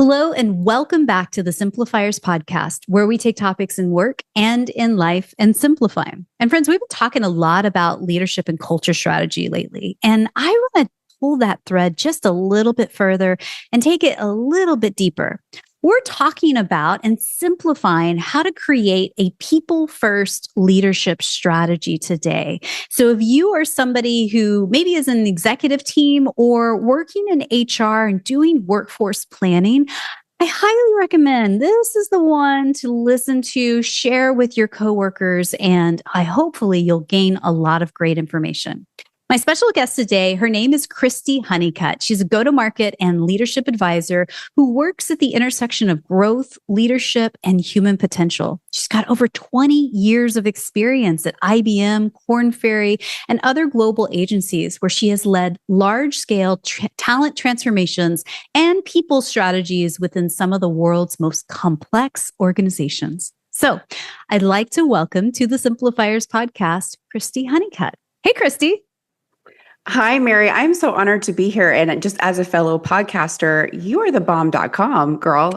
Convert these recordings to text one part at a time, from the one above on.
Hello, and welcome back to the Simplifiers podcast, where we take topics in work and in life and simplify them. And friends, we've been talking a lot about leadership and culture strategy lately. And I want to pull that thread just a little bit further and take it a little bit deeper. We're talking about and simplifying how to create a people-first leadership strategy today. So if you are somebody who maybe is in an executive team or working in HR and doing workforce planning, I highly recommend this is the one to listen to, share with your coworkers, and hopefully you'll gain a lot of great information. My special guest today, her name is Christy Honeycutt. She's a go-to-market and leadership advisor who works at the intersection of growth, leadership, and human potential. She's got over 20 years of experience at IBM, Korn Ferry, and other global agencies where she has led large-scale talent transformations and people strategies within some of the world's most complex organizations. So I'd like to welcome to the Simplifiers podcast, Christy Honeycutt. Hey, Christy. Hi, Mary. I'm so honored to be here. And just as a fellow podcaster, you are the bomb.com girl.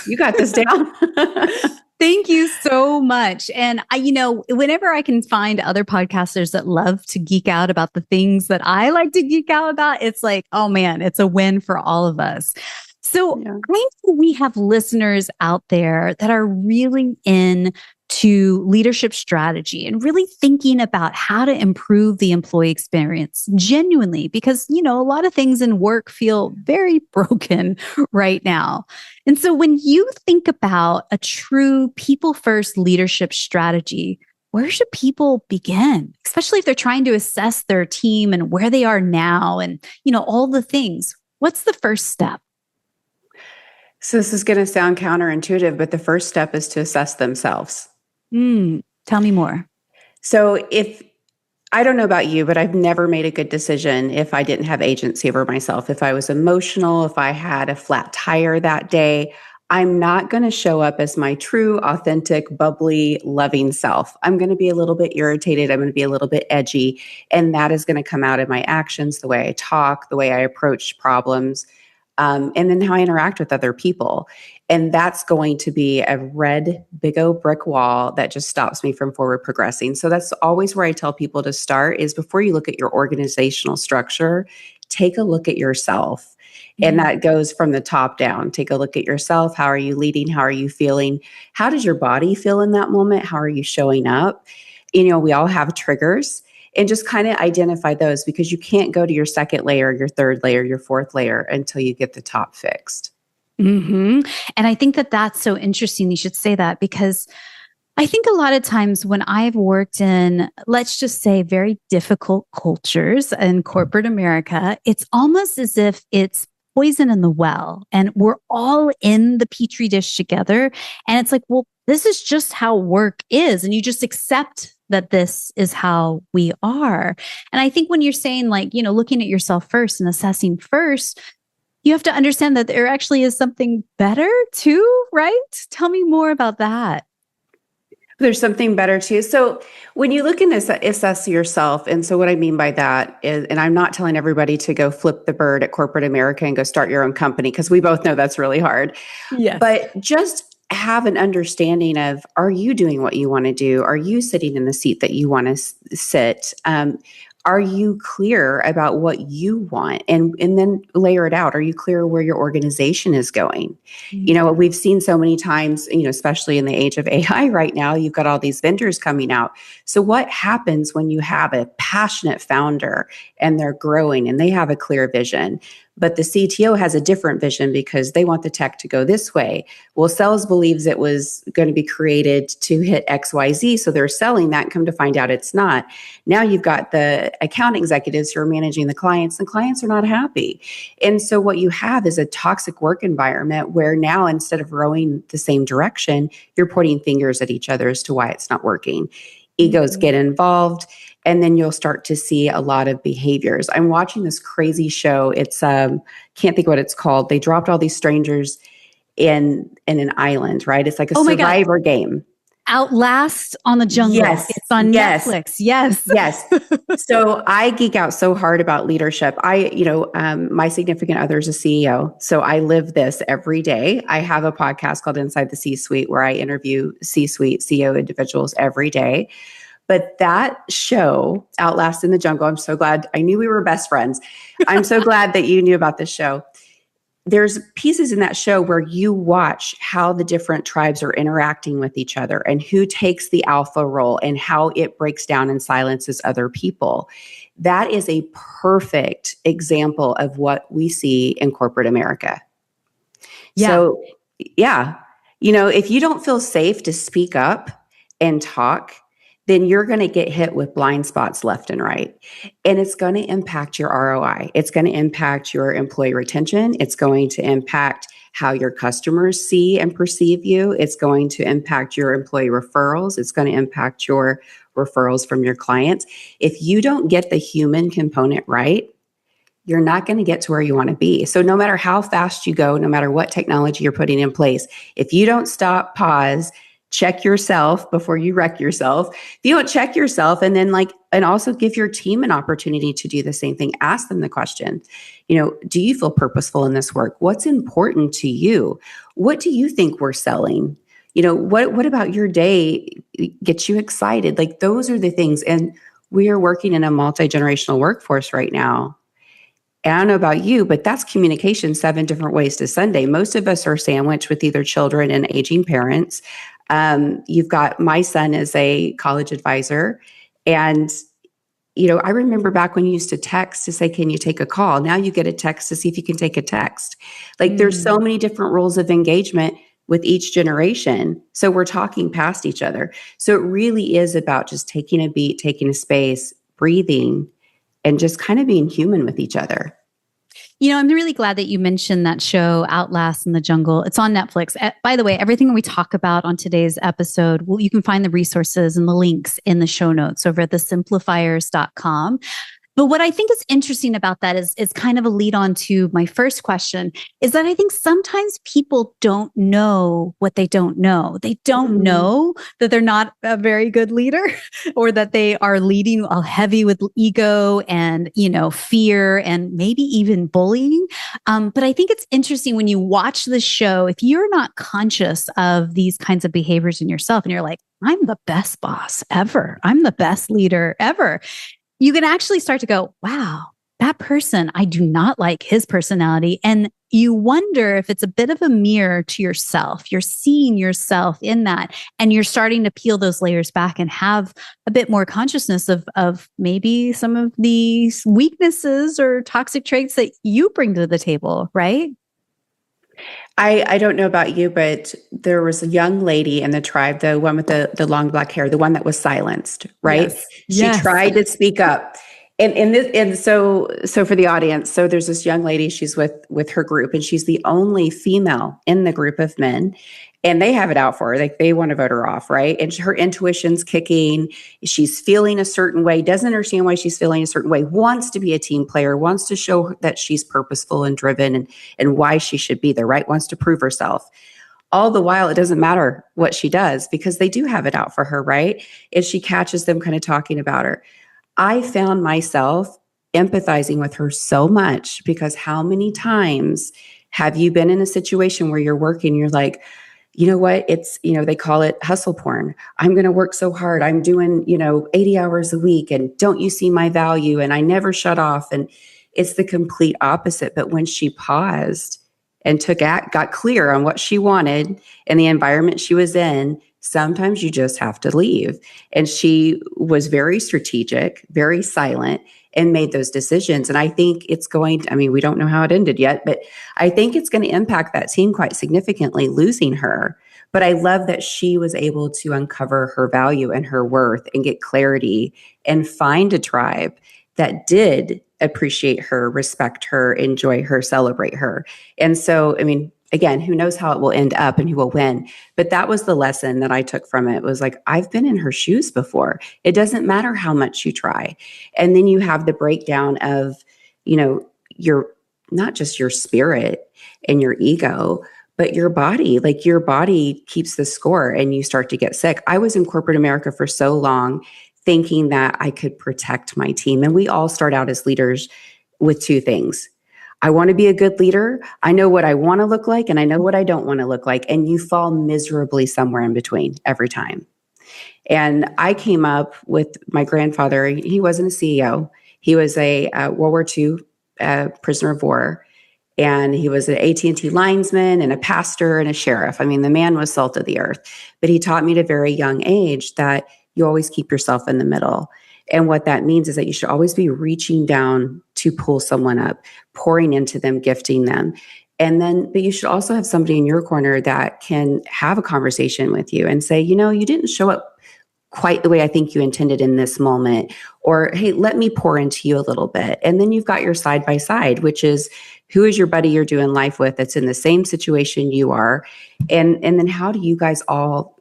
You got this down. Thank you so much. And whenever I can find other podcasters that love to geek out about the things that I like to geek out about, it's like, oh man, it's a win for all of us. So I think we have listeners out there that are really into leadership strategy and really thinking about how to improve the employee experience genuinely, because, a lot of things in work feel very broken right now. And so when you think about a true people-first leadership strategy, where should people begin, especially if they're trying to assess their team and where they are now and, all the things? What's the first step? So this is going to sound counterintuitive, but the first step is to assess themselves. Tell me more. So I don't know about you, but I've never made a good decision if I didn't have agency over myself. If I was emotional, if I had a flat tire that day, I'm not going to show up as my true, authentic, bubbly, loving self. I'm going to be a little bit irritated. I'm going to be a little bit edgy. And that is going to come out in my actions, the way I talk, the way I approach problems. And then how I interact with other people. And that's going to be a red, big old brick wall that just stops me from forward progressing. So that's always where I tell people to start is before you look at your organizational structure, take a look at yourself. And that goes from the top down. Take a look at yourself. How are you leading? How are you feeling? How does your body feel in that moment? How are you showing up? We all have triggers. And just kind of identify those, because you can't go to your second layer, your third layer, your fourth layer until you get the top fixed. And I think that that's so interesting. You should say that, because I think a lot of times when I've worked in, let's just say, very difficult cultures in corporate America, it's almost as if it's poison in the well and we're all in the petri dish together. And it's like, well, this is just how work is. And you just accept that this is how we are. And I think when you're saying looking at yourself first and assessing first, you have to understand that there actually is something better too, right? Tell me more about that. There's something better too. So when you look and assess yourself, and so what I mean by that is, and I'm not telling everybody to go flip the bird at corporate America and go start your own company, because we both know that's really hard. Yes. But just have an understanding of, are you doing what you want to do? Are you sitting in the seat that you want to sit? Are you clear about what you want? And then layer it out. Are you clear where your organization is going? We've seen so many times, especially in the age of AI right now, you've got all these vendors coming out. So what happens when you have a passionate founder and they're growing and they have a clear vision, but the CTO has a different vision because they want the tech to go this way? Well, sales believes it was going to be created to hit XYZ. So they're selling that and come to find out it's not. Now you've got the account executives who are managing the clients, and clients are not happy. And so what you have is a toxic work environment where now instead of rowing the same direction, you're pointing fingers at each other as to why it's not working. Egos get involved, and then you'll start to see a lot of behaviors. I'm watching this crazy show. It's can't think what it's called. They dropped all these strangers in an island, right? It's like a survivor game. Outlast on the Jungle. Yes. It's on Yes. Netflix. Yes. Yes. So I geek out so hard about leadership. My significant other is a CEO. So I live this every day. I have a podcast called Inside the C-Suite where I interview C-Suite CEO individuals every day. But that show, Outlast in the Jungle, I'm so glad. I knew we were best friends. I'm so glad that you knew about this show. There's pieces in that show where you watch how the different tribes are interacting with each other and who takes the alpha role and how it breaks down and silences other people. That is a perfect example of what we see in corporate America. Yeah. So, yeah, if you don't feel safe to speak up and talk, then you're going to get hit with blind spots left and right. And it's going to impact your ROI. It's going to impact your employee retention. It's going to impact how your customers see and perceive you. It's going to impact your employee referrals. It's going to impact your referrals from your clients. If you don't get the human component right, you're not going to get to where you want to be. So no matter how fast you go, no matter what technology you're putting in place, if you don't stop, pause, check yourself before you wreck yourself. If you don't check yourself and then and also give your team an opportunity to do the same thing, ask them the question, do you feel purposeful in this work? What's important to you? What do you think we're selling? What about your day gets you excited? Like those are the things. And we are working in a multi-generational workforce right now. And I don't know about you, but that's communication 7 different ways to Sunday. Most of us are sandwiched with either children and aging parents. You've got my son is a college advisor. And, I remember back when you used to text to say, can you take a call? Now you get a text to see if you can take a text. There's so many different rules of engagement with each generation. So we're talking past each other. So it really is about just taking a beat, taking a space, breathing, and just kind of being human with each other. I'm really glad that you mentioned that show, Outlast in the Jungle. It's on Netflix. By the way, everything we talk about on today's episode, you can find the resources and the links in the show notes over at thesimplifiers.com. But what I think is interesting about that is kind of a lead on to my first question, is that I think sometimes people don't know what they don't know. They don't know that they're not a very good leader or that they are leading all heavy with ego and, fear and maybe even bullying. But I think it's interesting when you watch the show, if you're not conscious of these kinds of behaviors in yourself and you're like, I'm the best boss ever. I'm the best leader ever. You can actually start to go, wow, that person, I do not like his personality. And you wonder if it's a bit of a mirror to yourself. You're seeing yourself in that, and you're starting to peel those layers back and have a bit more consciousness of maybe some of these weaknesses or toxic traits that you bring to the table, right? I don't know about you, but there was a young lady in the tribe, the one with the long black hair, the one that was silenced, right? Yes. She tried to speak up. And so for the audience, so there's this young lady, she's with her group, and she's the only female in the group of men. And they have it out for her. Like they want to vote her off, right? And her intuition's kicking. She's feeling a certain way, doesn't understand why she's feeling a certain way, wants to be a team player, wants to show that she's purposeful and driven and why she should be there, right? Wants to prove herself. All the while, it doesn't matter what she does because they do have it out for her, right? If she catches them kind of talking about her. I found myself empathizing with her so much because how many times have you been in a situation where you're working, you're like, you know what? It's, they call it hustle porn. I'm going to work so hard. I'm doing, 80 hours a week and don't you see my value? And I never shut off. And it's the complete opposite. But when she paused and got clear on what she wanted and the environment she was in, sometimes you just have to leave. And she was very strategic, very silent, and made those decisions. And I think we don't know how it ended yet, but I think it's going to impact that team quite significantly, losing her. But I love that she was able to uncover her value and her worth and get clarity and find a tribe that did appreciate her, respect her, enjoy her, celebrate her. And so, again, who knows how it will end up and who will win. But that was the lesson that I took from it. It was like, I've been in her shoes before. It doesn't matter how much you try. And then you have the breakdown of, your not just your spirit and your ego, but your body keeps the score and you start to get sick. I was in corporate America for so long thinking that I could protect my team. And we all start out as leaders with two things. I want to be a good leader. I know what I want to look like and I know what I don't want to look like. And you fall miserably somewhere in between every time. And I came up with my grandfather. He wasn't a CEO. He was a World War II prisoner of war. And he was an AT&T linesman and a pastor and a sheriff. I mean, the man was salt of the earth. But he taught me at a very young age that you always keep yourself in the middle. And what that means is that you should always be reaching down to pull someone up, pouring into them, gifting them. But you should also have somebody in your corner that can have a conversation with you and say, you didn't show up quite the way I think you intended in this moment. Or, hey, let me pour into you a little bit. And then you've got your side by side, which is who is your buddy you're doing life with that's in the same situation you are. And then how do you guys all,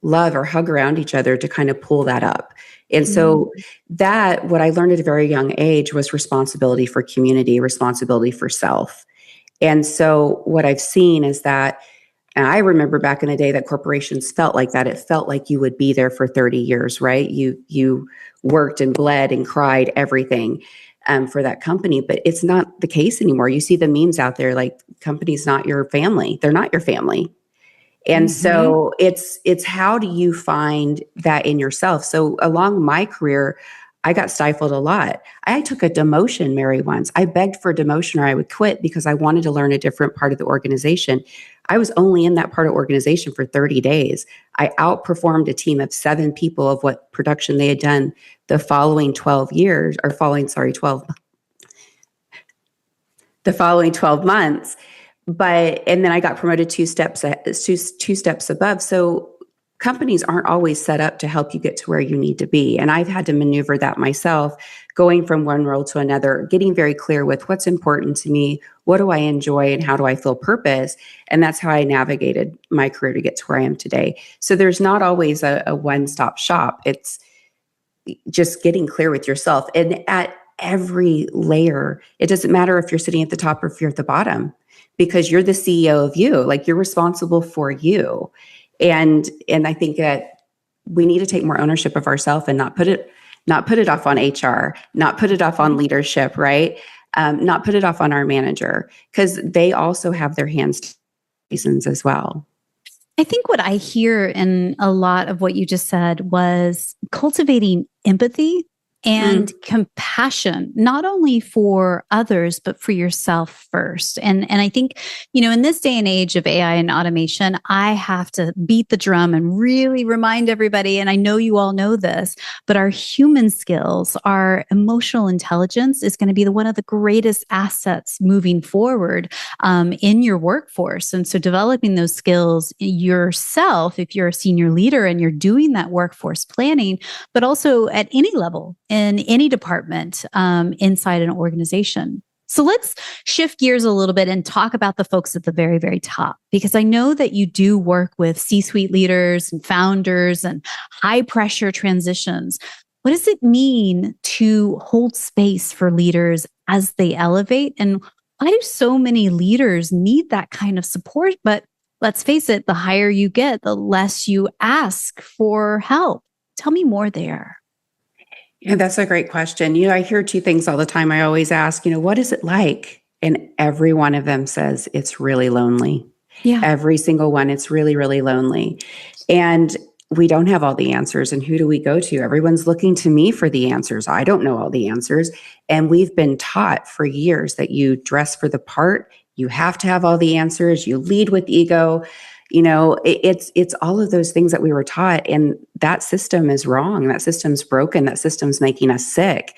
love or hug around each other to kind of pull that up. And so what I learned at a very young age was responsibility for community, responsibility for self. And so what I've seen is that, and I remember back in the day that corporations felt like that. It felt like you would be there for 30 years, right? You worked and bled and cried everything for that company, but it's not the case anymore. You see the memes out there, like company's not your family. They're not your family. And so it's how do you find that in yourself? So along my career, I got stifled a lot. I took a demotion, Mary, once. I begged for a demotion or I would quit because I wanted to learn a different part of the organization. I was only in that part of the organization for 30 days. I outperformed a team of 7 people of what production they had done the following 12 months. And then I got promoted two steps above. So companies aren't always set up to help you get to where you need to be. And I've had to maneuver that myself, going from one role to another, getting very clear with what's important to me, what do I enjoy, and how do I feel purpose? And that's how I navigated my career to get to where I am today. So there's not always a one-stop shop. It's just getting clear with yourself. And at every layer, it doesn't matter if you're sitting at the top or if you're at the bottom, because you're the CEO of you, like you're responsible for you. And I think that we need to take more ownership of ourselves and not put it off on HR, not put it off on leadership, right? Not put it off on our manager, because they also have their hands reasons as well. I think what I hear in a lot of what you just said was cultivating empathy and compassion, not only for others, but for yourself first. And I think, in this day and age of AI and automation, I have to beat the drum and really remind everybody, and I know you all know this, but our human skills, our emotional intelligence is going to be one of the greatest assets moving forward in your workforce. And so developing those skills yourself, if you're a senior leader and you're doing that workforce planning, but also at any level, in any department inside an organization. So let's shift gears a little bit and talk about the folks at the very, very top, because I know that you do work with C-suite leaders and founders and high pressure transitions. What does it mean to hold space for leaders as they elevate? And why do so many leaders need that kind of support? But let's face it, the higher you get, the less you ask for help. Tell me more there. Yeah, that's a great question. I hear 2 things all the time. I always ask, what is it like? And every one of them says it's really lonely. Yeah. Every single one, it's really, really lonely. And we don't have all the answers. And who do we go to? Everyone's looking to me for the answers. I don't know all the answers. And we've been taught for years that you dress for the part. You have to have all the answers. You lead with ego. It's all of those things that we were taught, and that system is wrong. That system's broken. That system's making us sick.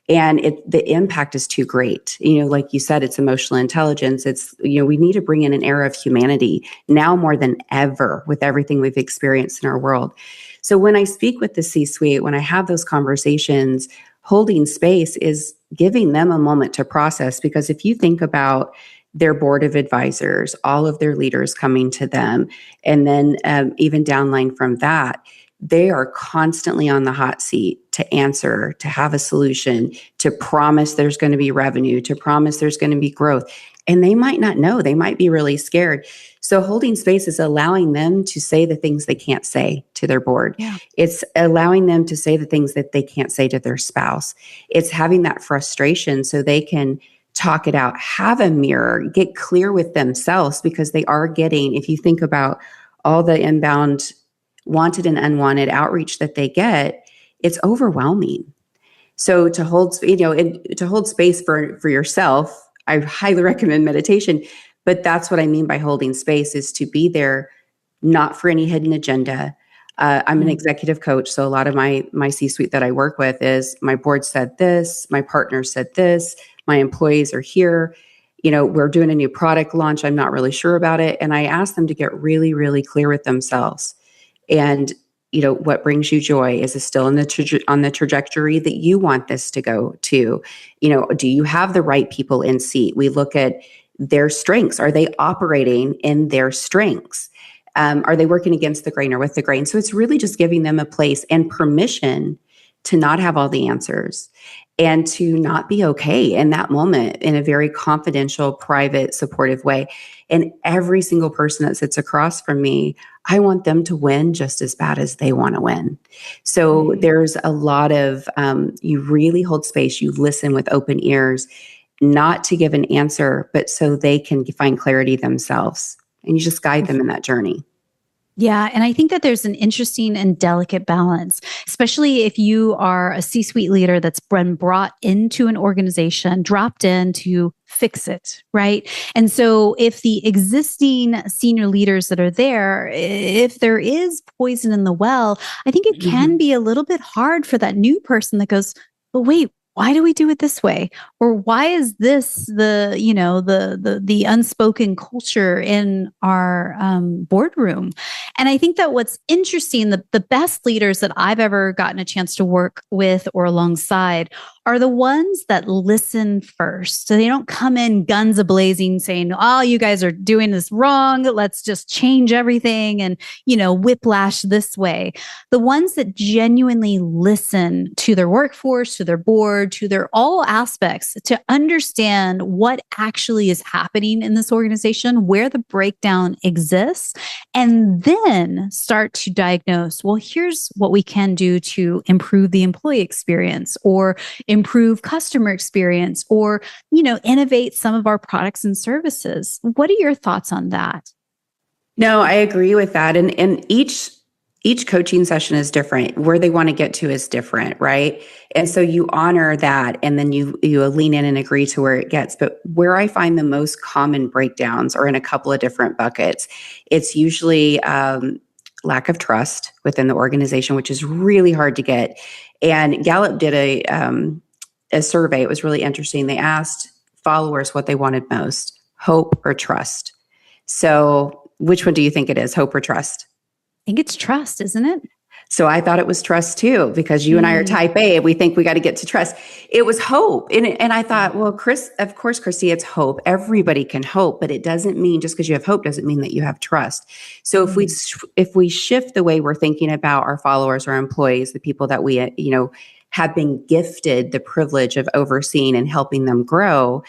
And the impact is too great. Like you said, it's emotional intelligence. It's, we need to bring in an era of humanity now more than ever with everything we've experienced in our world. So when I speak with the C-suite, when I have those conversations, holding space is giving them a moment to process. Because if you think about their board of advisors, all of their leaders coming to them, and then even downline from that, they are constantly on the hot seat to answer, to have a solution, to promise there's going to be revenue, to promise there's going to be growth. And they might not know, they might be really scared. So holding space is allowing them to say the things they can't say to their board. Yeah. It's allowing them to say the things that they can't say to their spouse. It's having that frustration so they can talk it out, have a mirror, get clear with themselves, because they are getting, if you think about all the inbound wanted and unwanted outreach that they get, it's overwhelming. So to hold, to hold space for yourself, I highly recommend meditation. But that's what I mean by holding space, is to be there, not for any hidden agenda. I'm an executive coach, so a lot of my C-suite that I work with is my board said this, my partner said this, my employees are here. We're doing a new product launch. I'm not really sure about it, and I ask them to get really, really clear with themselves. And what brings you joy? Is it still on the trajectory that you want this to go to? Do you have the right people in seat? We look at their strengths. Are they operating in their strengths? Are they working against the grain or with the grain? So it's really just giving them a place and permission to not have all the answers and to not be okay in that moment, in a very confidential, private, supportive way. And every single person that sits across from me, I want them to win just as bad as they want to win. So there's a lot of, you really hold space, you listen with open ears, not to give an answer, but so they can find clarity themselves. And you just guide them in that journey. Yeah. And I think that there's an interesting and delicate balance, especially if you are a C-suite leader that's been brought into an organization, dropped in to fix it, right? And so if the existing senior leaders that are there, if there is poison in the well, I think it can be a little bit hard for that new person that goes, but wait, why do we do it this way? Or why is this the unspoken culture in our boardroom? And I think that what's interesting, the best leaders that I've ever gotten a chance to work with or alongside are the ones that listen first. So they don't come in guns a-blazing saying, oh, you guys are doing this wrong. Let's just change everything and, whiplash this way. The ones that genuinely listen to their workforce, to their board, to their all aspects to understand what actually is happening in this organization, where the breakdown exists, and then start to diagnose, well, here's what we can do to improve the employee experience or improve customer experience or, innovate some of our products and services. What are your thoughts on that? No, I agree with that. And each coaching session is different. Where they want to get to is different, right? And so you honor that, and then you lean in and agree to where it gets. But where I find the most common breakdowns are in a couple of different buckets. It's usually lack of trust within the organization, which is really hard to get. And Gallup did a survey. It was really interesting. They asked followers what they wanted most, hope or trust. So which one do you think it is, hope or trust? I think it's trust, isn't it? So I thought it was trust too, because you and I are type A. We think we got to get to trust. It was hope. And I thought, well, of course, Christy, it's hope. Everybody can hope, but it doesn't mean just because you have hope doesn't mean that you have trust. So if we shift the way we're thinking about our followers, our employees, the people that we, have been gifted the privilege of overseeing and helping them grow,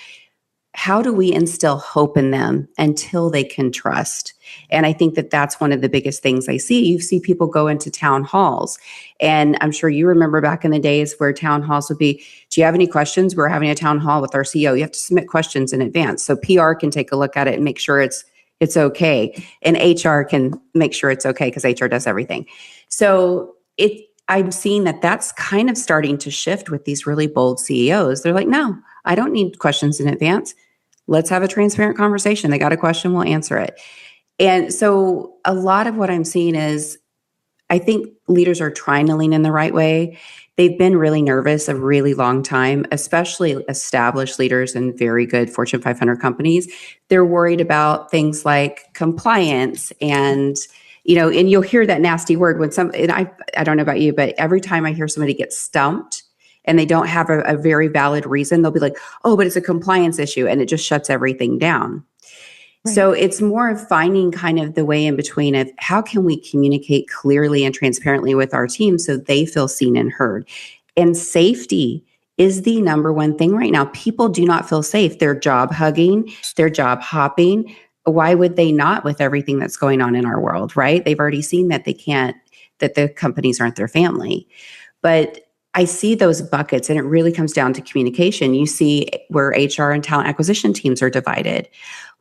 how do we instill hope in them until they can trust? And I think that that's one of the biggest things I see. You see people go into town halls, and I'm sure you remember back in the days where town halls would be, do you have any questions? We're having a town hall with our CEO. You have to submit questions in advance so PR can take a look at it and make sure it's okay. And HR can make sure it's okay because HR does everything. So I'm seeing that that's kind of starting to shift with these really bold CEOs. They're like, no, I don't need questions in advance. Let's have a transparent conversation. They got a question, we'll answer it. And so a lot of what I'm seeing is, I think leaders are trying to lean in the right way. They've been really nervous a really long time, especially established leaders in very good Fortune 500 companies. They're worried about things like compliance and you'll hear that nasty word when I don't know about you, but every time I hear somebody get stumped and they don't have a very valid reason, they'll be like, oh, but it's a compliance issue. And it just shuts everything down. Right. So it's more of finding kind of the way in between of how can we communicate clearly and transparently with our team so they feel seen and heard. And safety is the number one thing right now. People do not feel safe. They're job hugging, they're job hopping. Why would they not with everything that's going on in our world, right? They've already seen that they can't, that the companies aren't their family. But I see those buckets, and it really comes down to communication. You see where HR and talent acquisition teams are divided.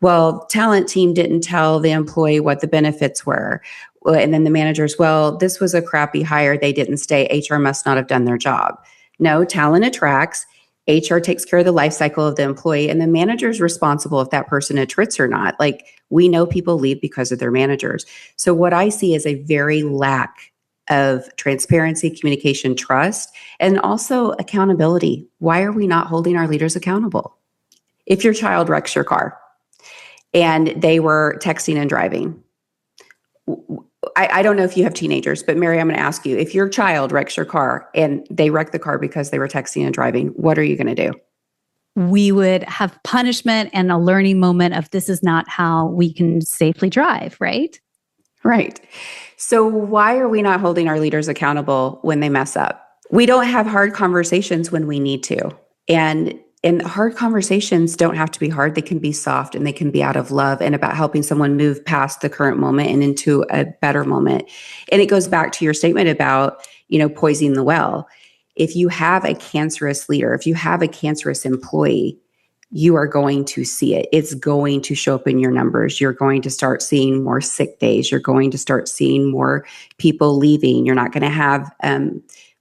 Well, talent team didn't tell the employee what the benefits were. And then the managers, well, this was a crappy hire. They didn't stay. HR must not have done their job. No, talent attracts. HR takes care of the life cycle of the employee, and the manager is responsible if that person attrits or not. Like, we know people leave because of their managers. So what I see is a very lack of transparency, communication, trust, and also accountability. Why are we not holding our leaders accountable? If your child wrecks your car and they were texting and driving, I don't know if you have teenagers, but Mary, I'm going to ask you, if your child wrecks your car and they wreck the car because they were texting and driving, what are you going to do? We would have punishment and a learning moment of this is not how we can safely drive, right? Right. So why are we not holding our leaders accountable when they mess up? We don't have hard conversations when we need to. And hard conversations don't have to be hard. They can be soft, and they can be out of love and about helping someone move past the current moment and into a better moment. And it goes back to your statement about, poisoning the well. If you have a cancerous leader, if you have a cancerous employee, you are going to see it. It's going to show up in your numbers. You're going to start seeing more sick days. You're going to start seeing more people leaving. You're not going to have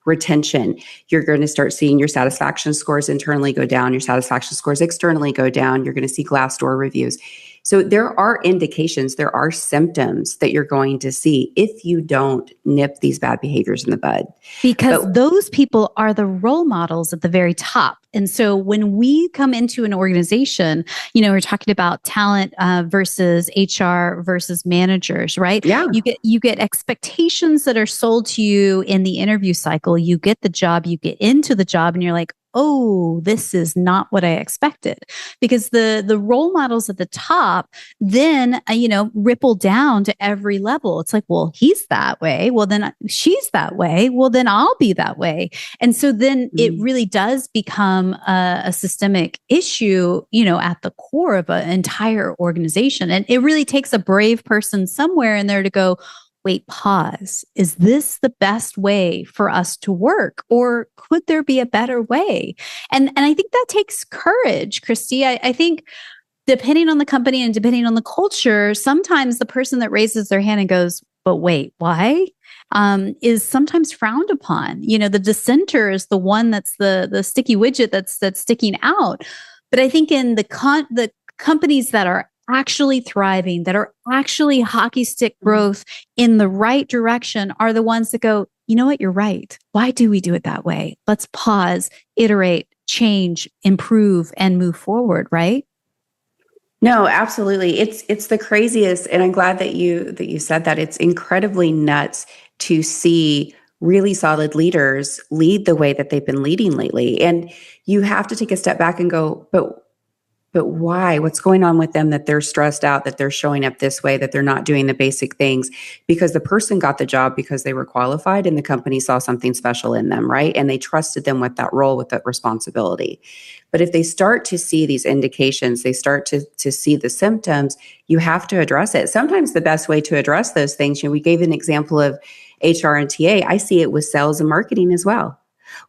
retention. You're going to start seeing your satisfaction scores internally go down. Your satisfaction scores externally go down. You're going to see Glassdoor reviews. So there are indications, there are symptoms that you're going to see if you don't nip these bad behaviors in the bud. Because those people are the role models at the very top. And so when we come into an organization, we're talking about talent versus HR versus managers, right? Yeah. You get expectations that are sold to you in the interview cycle. You get the job, you get into the job, and you're like, oh, this is not what I expected. Because the role models at the top then, ripple down to every level. It's like, well, he's that way. Well, then she's that way. Well, then I'll be that way. And so then it really does become a systemic issue, at the core of an entire organization. And it really takes a brave person somewhere in there to go, wait, pause. Is this the best way for us to work? Or could there be a better way? And I think that takes courage, Christy. I think depending on the company and depending on the culture, sometimes the person that raises their hand and goes, but wait, why? Is sometimes frowned upon. The dissenter is the one that's the sticky widget that's sticking out. But I think in the companies that are actually thriving, that are actually hockey stick growth in the right direction, are the ones that go, you know what, you're right. Why do we do it that way? Let's pause, iterate, change, improve, and move forward, right? No, absolutely. It's the craziest. And I'm glad that you said that. It's incredibly nuts to see really solid leaders lead the way that they've been leading lately. And you have to take a step back and go, but why? What's going on with them that they're stressed out, that they're showing up this way, that they're not doing the basic things? Because the person got the job because they were qualified and the company saw something special in them, right? And they trusted them with that role, with that responsibility. But if they start to see these indications, they start to see the symptoms, you have to address it. Sometimes the best way to address those things, we gave an example of HR and TA. I see it with sales and marketing as well.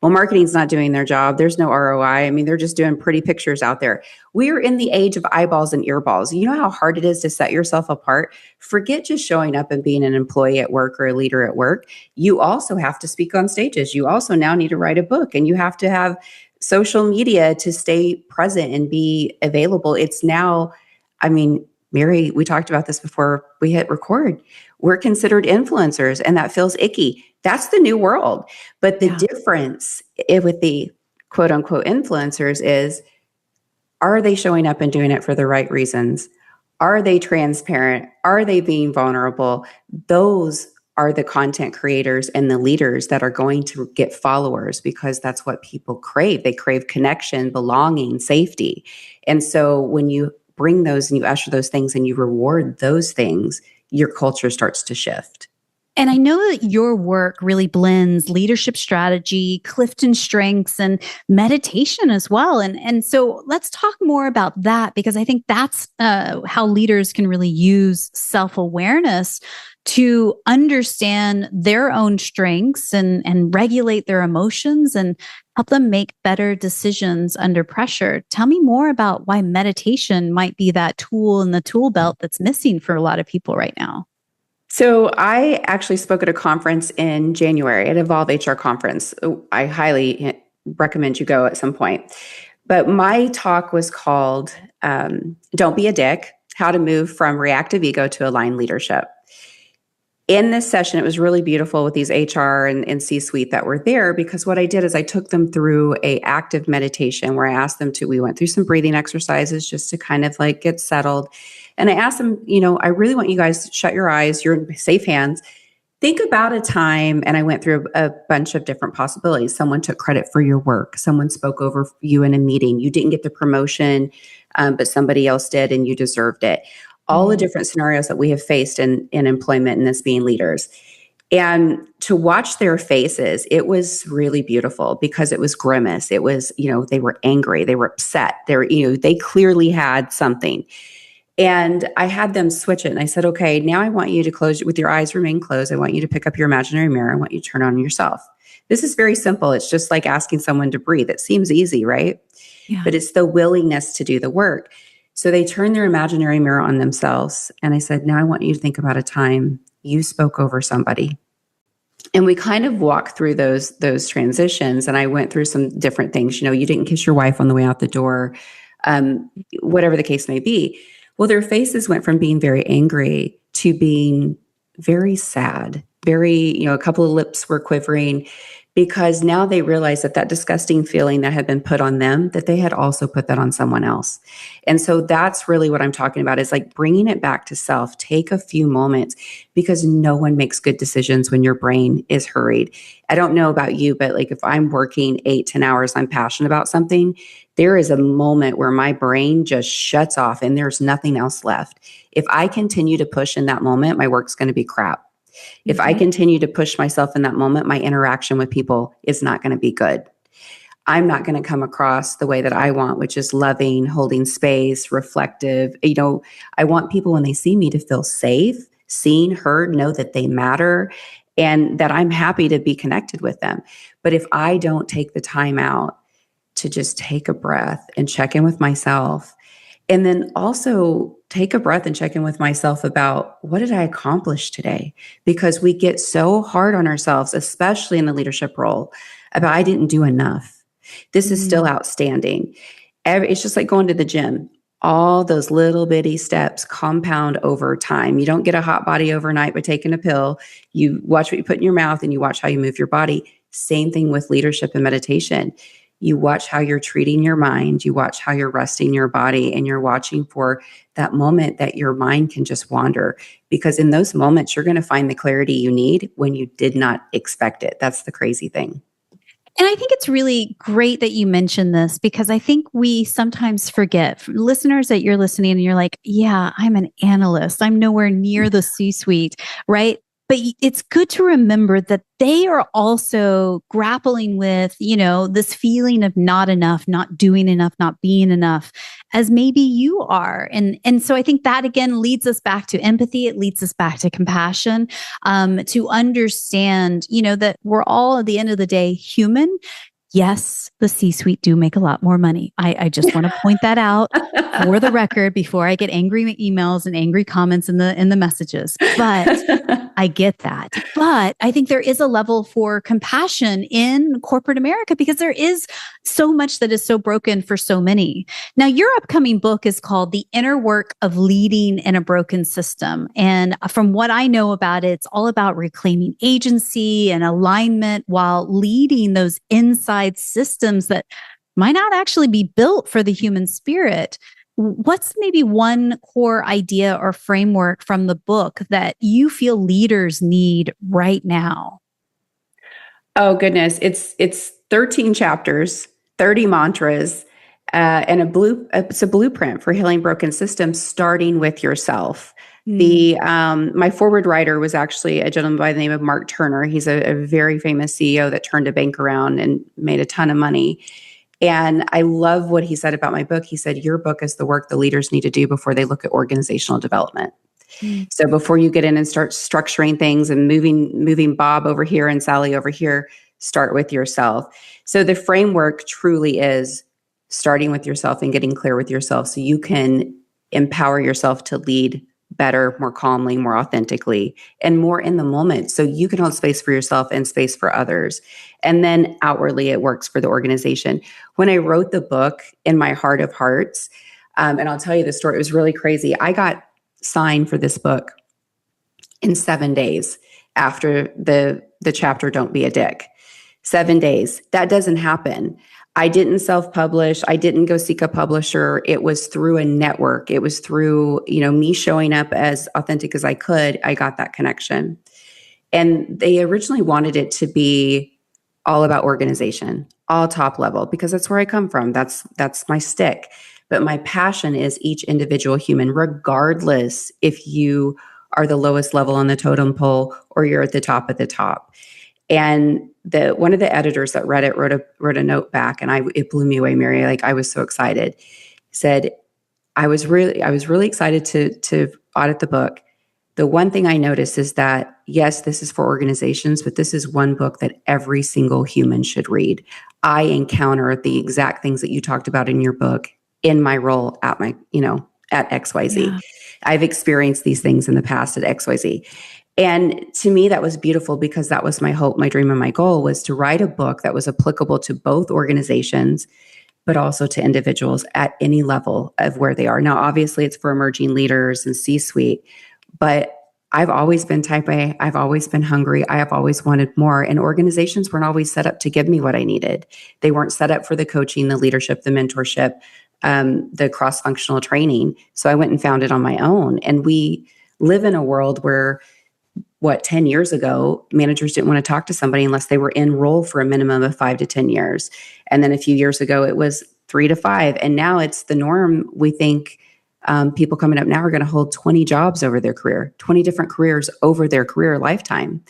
Well, marketing's not doing their job. There's no ROI. I mean, they're just doing pretty pictures out there. We are in the age of eyeballs and earballs. You know how hard it is to set yourself apart? Forget just showing up and being an employee at work or a leader at work. You also have to speak on stages. You also now need to write a book, and you have to have social media to stay present and be available. It's now, Mary, we talked about this before we hit record. We're considered influencers, and that feels icky. That's the new world. But the difference with the quote unquote influencers is, are they showing up and doing it for the right reasons? Are they transparent? Are they being vulnerable? Those are the content creators and the leaders that are going to get followers, because that's what people crave. They crave connection, belonging, safety. And so when you bring those and you usher those things and you reward those things, your culture starts to shift. And I know that your work really blends leadership strategy, Clifton strengths, and meditation as well. And so let's talk more about that, because I think that's how leaders can really use self-awareness to understand their own strengths and regulate their emotions and help them make better decisions under pressure. Tell me more about why meditation might be that tool in the tool belt that's missing for a lot of people right now. So I actually spoke at a conference in January, at Evolve HR conference. I highly recommend you go at some point. But my talk was called Don't Be a Dick, How to Move from Reactive Ego to Aligned Leadership. In this session, it was really beautiful with these HR and C-suite that were there, because what I did is I took them through a active meditation where I asked them we went through some breathing exercises just to kind of like get settled. And I asked them, I really want you guys to shut your eyes. You're in safe hands. Think about a time, and I went through a bunch of different possibilities. Someone took credit for your work. Someone spoke over you in a meeting. You didn't get the promotion, but somebody else did, and you deserved it. All the different scenarios that we have faced in employment and as being leaders. And to watch their faces, it was really beautiful, because it was grimace. It was, they were angry. They were upset. They clearly had something. And I had them switch it. And I said, okay, now I want you to close with your eyes remain closed. I want you to pick up your imaginary mirror. I want you to turn on yourself. This is very simple. It's just like asking someone to breathe. It seems easy, right? Yeah. But it's the willingness to do the work. So they turned their imaginary mirror on themselves. And I said, now I want you to think about a time you spoke over somebody. And we kind of walked through those transitions. And I went through some different things. You didn't kiss your wife on the way out the door, whatever the case may be. Well, their faces went from being very angry to being very sad, a couple of lips were quivering, because now they realized that disgusting feeling that had been put on them, that they had also put that on someone else. And so that's really what I'm talking about, is like bringing it back to self. Take a few moments, because no one makes good decisions when your brain is hurried. I don't know about you, but like if I'm working 8-10 hours, I'm passionate about something, there is a moment where my brain just shuts off and there's nothing else left. If I continue to push in that moment, my work's going to be crap. If I continue to push myself in that moment, my interaction with people is not going to be good. I'm not going to come across the way that I want, which is loving, holding space, reflective. I want people, when they see me, to feel safe, seen, heard, know that they matter, and that I'm happy to be connected with them. But if I don't take the time out to just take a breath and check in with myself, and then also take a breath and check in with myself about, what did I accomplish today? Because we get so hard on ourselves, especially in the leadership role, about I didn't do enough. This is still outstanding. It's just like going to the gym. All those little bitty steps compound over time. You don't get a hot body overnight by taking a pill. You watch what you put in your mouth and you watch how you move your body. Same thing with leadership and meditation. You watch how you're treating your mind, you watch how you're resting your body, and you're watching for that moment that your mind can just wander. Because in those moments, you're going to find the clarity you need when you did not expect it. That's the crazy thing. And I think it's really great that you mentioned this, because I think we sometimes forget, listeners, that you're listening and you're like, yeah, I'm an analyst. I'm nowhere near the C-suite, right? But it's good to remember that they are also grappling with, this feeling of not enough, not doing enough, not being enough, as maybe you are. And so I think that, again, leads us back to empathy. It leads us back to compassion, to understand, that we're all, at the end of the day, human. Yes, the C-suite do make a lot more money. I just want to point that out for the record before I get angry emails and angry comments in the messages. But I get that. But I think there is a level for compassion in corporate America, because there is so much that is so broken for so many. Now, your upcoming book is called The Inner Work of Leading in a Broken System. And from what I know about it, it's all about reclaiming agency and alignment while leading those inside systems that might not actually be built for the human spirit. What's maybe one core idea or framework from the book that you feel leaders need right now? Oh, goodness. It's 13 chapters, 30 mantras, and it's a blueprint for healing broken systems, starting with yourself. The my forward writer was actually a gentleman by the name of Mark Turner. He's a very famous CEO that turned a bank around and made a ton of money. And I love what he said about my book. He said, your book is the work the leaders need to do before they look at organizational development. So before you get in and start structuring things and moving Bob over here and Sally over here, start with yourself. So the framework truly is starting with yourself and getting clear with yourself so you can empower yourself to lead better, more calmly, more authentically, and more in the moment. So you can hold space for yourself and space for others. And then outwardly, it works for the organization. When I wrote the book in my heart of hearts, and I'll tell you the story, it was really crazy. I got signed for this book in 7 days after the chapter, Don't Be a Dick. 7 days. That doesn't happen. I didn't self-publish. I didn't go seek a publisher. It was through a network. It was through, me showing up as authentic as I could. I got that connection. And they originally wanted it to be all about organization, all top level, because that's where I come from. That's my stick. But my passion is each individual human, regardless if you are the lowest level on the totem pole or you're at the top of the top. And one of the editors that read it wrote a note back, and it blew me away, Mary. Like, I was so excited. He said, I was really excited to audit the book. The one thing I noticed is that, yes, this is for organizations, but this is one book that every single human should read. I encounter the exact things that you talked about in your book in my role at at XYZ. Yeah. I've experienced these things in the past at XYZ. And to me, that was beautiful because that was my hope, my dream, and my goal was to write a book that was applicable to both organizations, but also to individuals at any level of where they are. Now, obviously, it's for emerging leaders and C-suite, but I've always been type A. I've always been hungry. I have always wanted more. And organizations weren't always set up to give me what I needed. They weren't set up for the coaching, the leadership, the mentorship, the cross-functional training. So I went and found it on my own. And we live in a world where 10 years ago, managers didn't want to talk to somebody unless they were in role for a minimum of 5 to 10 years. And then a few years ago, it was 3 to 5. And now it's the norm. We think people coming up now are going to hold 20 jobs over their career, 20 different careers over their career lifetime.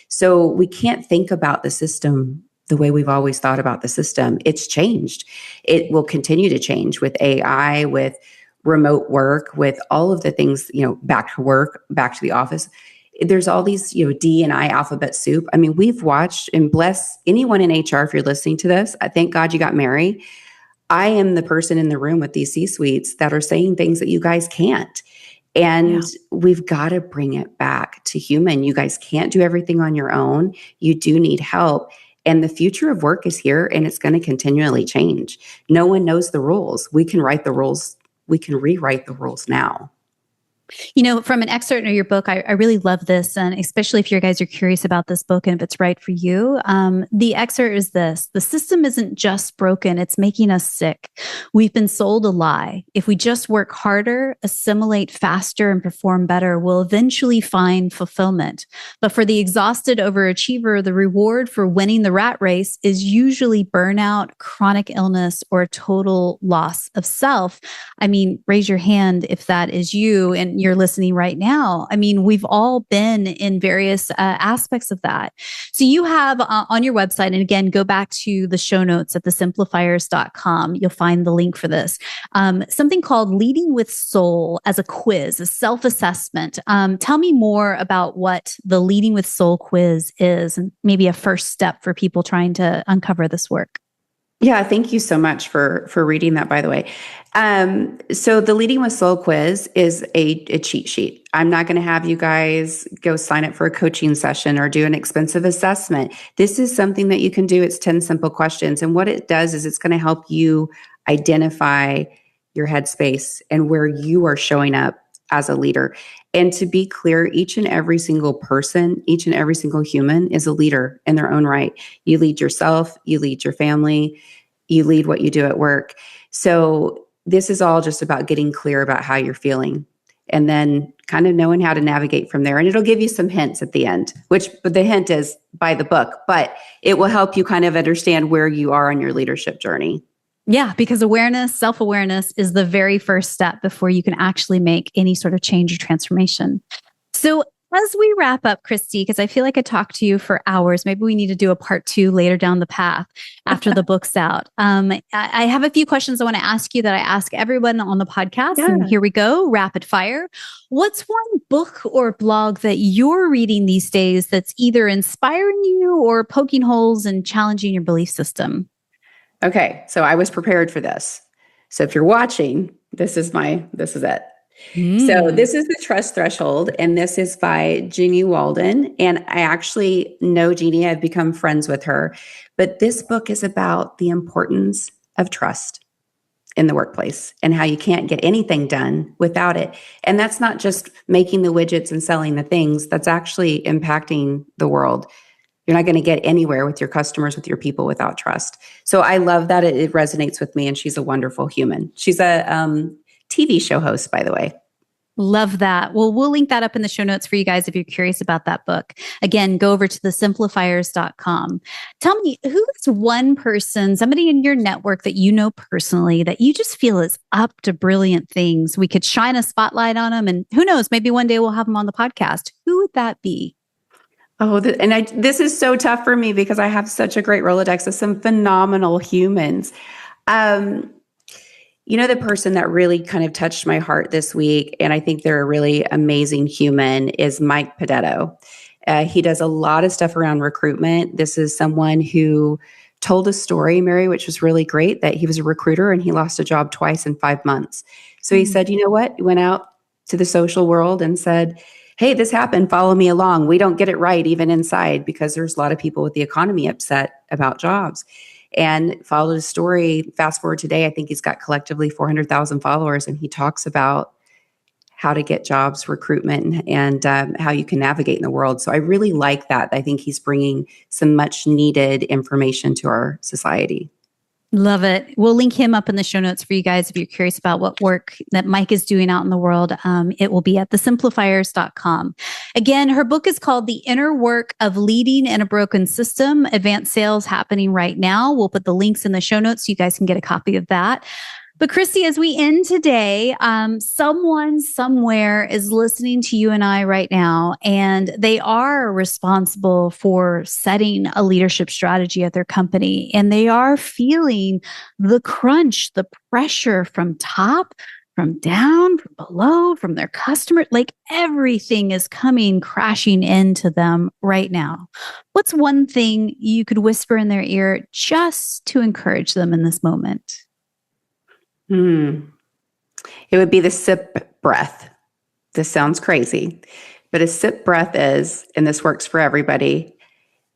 So we can't think about the system the way we've always thought about the system. It's changed. It will continue to change with AI, with remote work, with all of the things, back to work, back to the office. There's all these, D&I alphabet soup. I mean, we've watched, and bless anyone in HR if you're listening to this. I thank God you got Mary. I am the person in the room with these C-suites that are saying things that you guys can't. And we've got to bring it back to human. You guys can't do everything on your own. You do need help. And the future of work is here, and it's going to continually change. No one knows the rules. We can write the rules. We can rewrite the rules now. From an excerpt of your book, I really love this. And especially if you guys are curious about this book and if it's right for you, the excerpt is this: the system isn't just broken, it's making us sick. We've been sold a lie. If we just work harder, assimilate faster, and perform better, we'll eventually find fulfillment. But for the exhausted overachiever, the reward for winning the rat race is usually burnout, chronic illness, or a total loss of self. I mean, raise your hand if that is you and you're listening right now. I mean, we've all been in various aspects of that. So you have on your website, and again, go back to the show notes at thesimplifiers.com. You'll find the link for this. Something called Leading with Soul as a quiz, a self-assessment. Tell me more about what the Leading with Soul quiz is, and maybe a first step for people trying to uncover this work. Yeah, thank you so much for reading that, by the way. So the Leading with Soul quiz is a cheat sheet. I'm not going to have you guys go sign up for a coaching session or do an expensive assessment. This is something that you can do. It's 10 simple questions. And what it does is it's going to help you identify your headspace and where you are showing up as a leader. And to be clear, each and every single person, each and every single human is a leader in their own right. You lead yourself, you lead your family, you lead what you do at work. So this is all just about getting clear about how you're feeling and then kind of knowing how to navigate from there. And it'll give you some hints at the end, which the hint is buy the book, but it will help you kind of understand where you are on your leadership journey. Yeah, because awareness, self-awareness is the very first step before you can actually make any sort of change or transformation. So as we wrap up, Christy, because I feel like I talked to you for hours, maybe we need to do a part 2 later down the path after the book's out. I have a few questions I want to ask you that I ask everyone on the podcast. Yeah. And here we go, rapid fire. What's one book or blog that you're reading these days that's either inspiring you or poking holes and challenging your belief system? Okay, so I was prepared for this. So if you're watching, this is it. So this is The Trust Threshold, and this is by Jeannie Walden. And I actually know Jeannie. I've become friends with her. But this book is about the importance of trust in the workplace and how you can't get anything done without it. And that's not just making the widgets and selling the things. That's actually impacting the world. You're not going to get anywhere with your customers, with your people without trust. So I love that it resonates with me, and she's a wonderful human. She's a TV show host, by the way. Love that. Well, we'll link that up in the show notes for you guys if you're curious about that book. Again, go over to thesimplifiers.com. Tell me, who is one person, somebody in your network that you know personally that you just feel is up to brilliant things? We could shine a spotlight on them, and who knows, maybe one day we'll have them on the podcast. Who would that be? Oh, this is so tough for me because I have such a great Rolodex of some phenomenal humans. The person that really kind of touched my heart this week, and I think they're a really amazing human, is Mike Pedetto. He does a lot of stuff around recruitment. This is someone who told a story, Mary, which was really great, that he was a recruiter and he lost a job twice in 5 months. So he said, you know what? He went out to the social world and said, hey, this happened, follow me along. We don't get it right even inside because there's a lot of people with the economy upset about jobs. And followed his story. Fast forward today, I think he's got collectively 400,000 followers, and he talks about how to get jobs, recruitment, and how you can navigate in the world. So I really like that. I think he's bringing some much needed information to our society. Love it. We'll link him up in the show notes for you guys if you're curious about what work that Mike is doing out in the world. It will be at thesimplifiers.com. Again, her book is called The Inner Work of Leading in a Broken System, Advanced Sales happening right now. We'll put the links in the show notes so you guys can get a copy of that. But Christy, as we end today, someone somewhere is listening to you and I right now, and they are responsible for setting a leadership strategy at their company, and they are feeling the crunch, the pressure from top, from down, from below, from their customer. Like everything is coming crashing into them right now. What's one thing you could whisper in their ear just to encourage them in this moment? It would be the sip breath. This sounds crazy, but a sip breath is, and this works for everybody,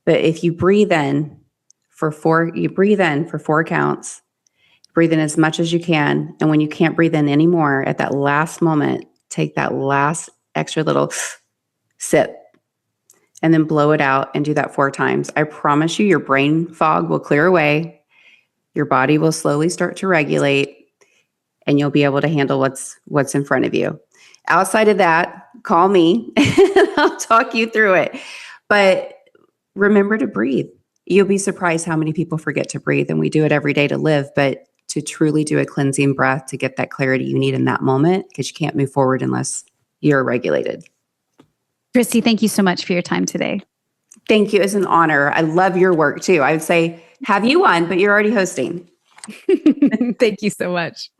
but if you breathe in for 4 counts, breathe in as much as you can. And when you can't breathe in anymore, at that last moment, take that last extra little sip and then blow it out and do that 4 times. I promise you, your brain fog will clear away. Your body will slowly start to regulate, and you'll be able to handle what's in front of you. Outside of that, call me and I'll talk you through it. But remember to breathe. You'll be surprised how many people forget to breathe, and we do it every day to live, but to truly do a cleansing breath to get that clarity you need in that moment, because you can't move forward unless you're regulated. Christy, thank you so much for your time today. Thank you. It's an honor. I love your work too. I would say have you on, but you're already hosting. Thank you so much.